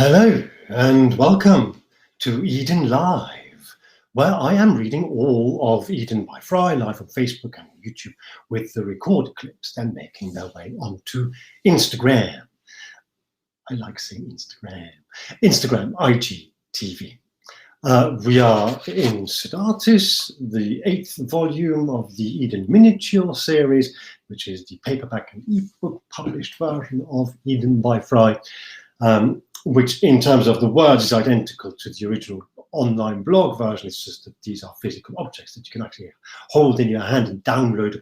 Hello and welcome to Eden Live, where I am reading all of Eden by FREI live on Facebook and YouTube with the recorded clips then making their way onto Instagram. I like saying Instagram, IGTV. We are in Sedartis, the 8th volume of the Eden Miniature series, which is the paperback and ebook published version of Eden by FREI. Which in terms of the words is identical to the original online blog version. It's just that these are physical objects that you can actually hold in your hand and download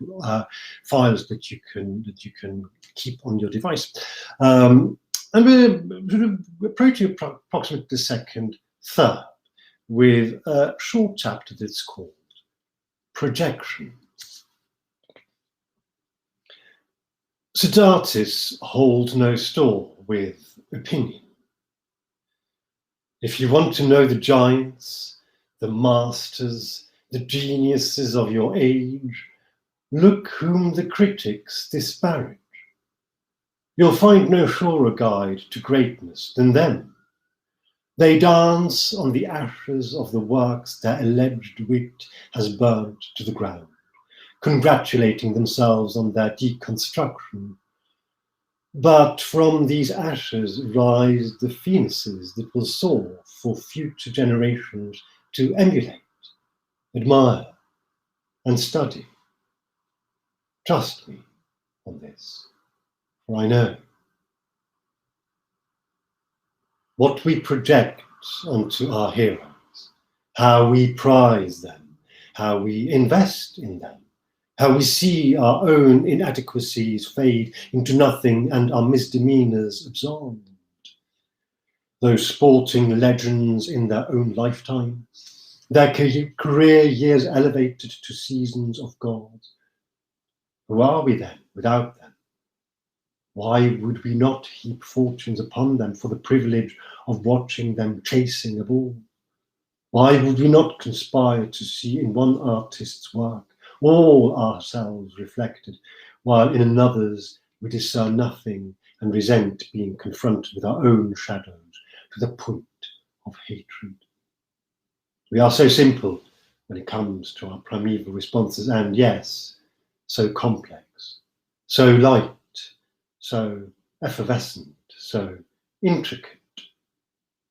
files that you can keep on your device. And we're approaching approximately the second third with a short chapter that's called Projection. Sedartis holds no store with opinion. If you want to know the giants, the masters, the geniuses of your age, look whom the critics disparage. You'll find no surer guide to greatness than them. They dance on the ashes of the works their alleged wit has burnt to the ground, congratulating themselves on their deconstruction. But from these ashes rise the phoenixes that will soar for future generations to emulate, admire, and study. Trust me on this, for I know. What we project onto our heroes, how we prize them, how we invest in them, how we see our own inadequacies fade into nothing and our misdemeanors absolved. Those sporting legends in their own lifetime, their career years elevated to seasons of God. Who are we then without them? Why would we not heap fortunes upon them for the privilege of watching them chasing a ball? Why would we not conspire to see in one artist's work all ourselves reflected, while in another's we discern nothing and resent being confronted with our own shadows to the point of hatred? We are so simple when it comes to our primeval responses, and yes, so complex, so light, so effervescent, so intricate,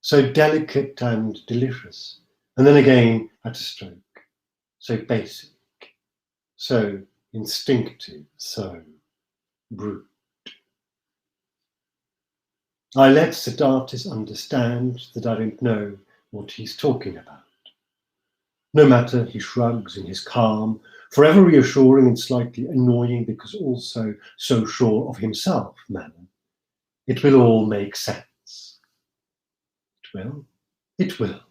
so delicate and delicious, and then again at a stroke, so basic, so instinctive, so brute. I let Sedartis understand that I don't know what he's talking about. No matter, he shrugs in his calm, forever reassuring and slightly annoying because also so sure of himself manner. It will all make sense. It will. It will.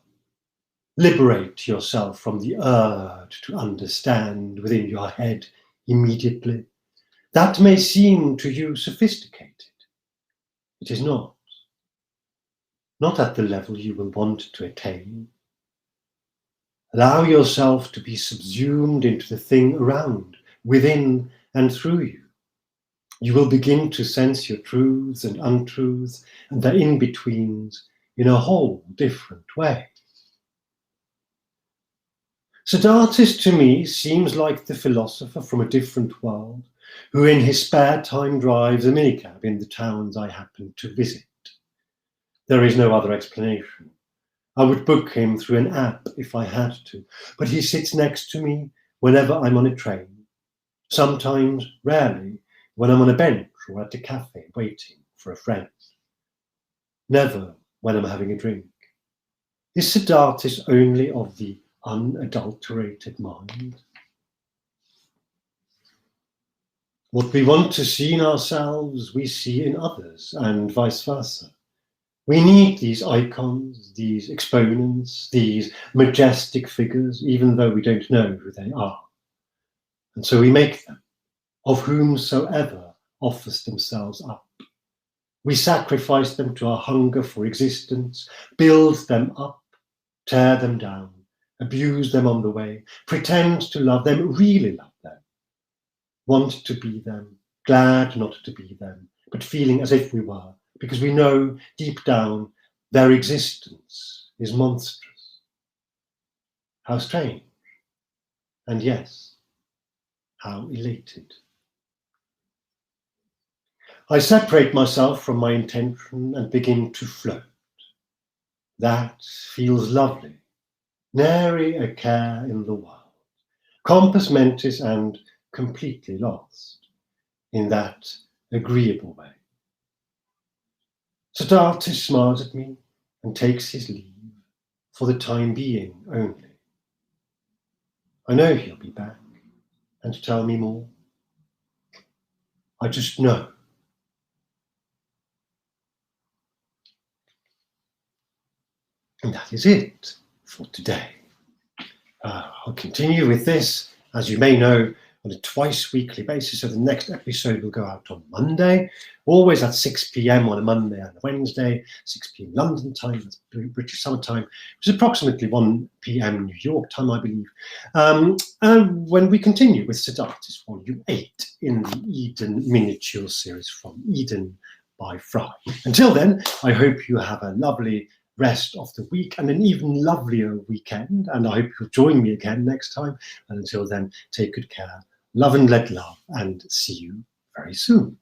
Liberate yourself from the urge to understand within your head immediately. That may seem to you sophisticated. It is not. Not at the level you will want to attain. Allow yourself to be subsumed into the thing around, within and through you. You will begin to sense your truths and untruths and their in-betweens in a whole different way. Sedartis to me seems like the philosopher from a different world who in his spare time drives a minicab in the towns I happen to visit. There is no other explanation. I would book him through an app if I had to, but he sits next to me whenever I'm on a train, sometimes, rarely, when I'm on a bench or at a cafe waiting for a friend. Never when I'm having a drink. Is Sedartis only of the unadulterated mind? What we want to see in ourselves, we see in others, and vice versa. We need these icons, these exponents, these majestic figures, even though we don't know who they are. And so we make them, of whomsoever offers themselves up. We sacrifice them to our hunger for existence, build them up, tear them down, abuse them on the way, pretend to love them, really love them, want to be them, glad not to be them, but feeling as if we were, because we know deep down Their existence is monstrous. How strange. And yes, how elated. I separate myself from my intention and begin to float. That feels lovely. Nary a care in the world. Compos mentis and completely lost in that agreeable way. Sedartis smiles at me and takes his leave, for the time being only. I know he'll be back and tell me more. I just know. And that is it for today. I'll continue with this, as you may know, on a twice weekly basis. So the next episode will go out on Monday, always at 6 p.m. on a Monday and a Wednesday, 6 p.m. London time, that's British summer time, which is approximately 1 p.m. New York time, I believe. And when we continue with Sedartis Volume 8 in the Eden miniature series From Eden by FREI. Until then, I hope you have a lovely rest of the week and an even lovelier weekend, and I hope you'll join me again next time. And until then, take good care, love and let love, and see you very soon.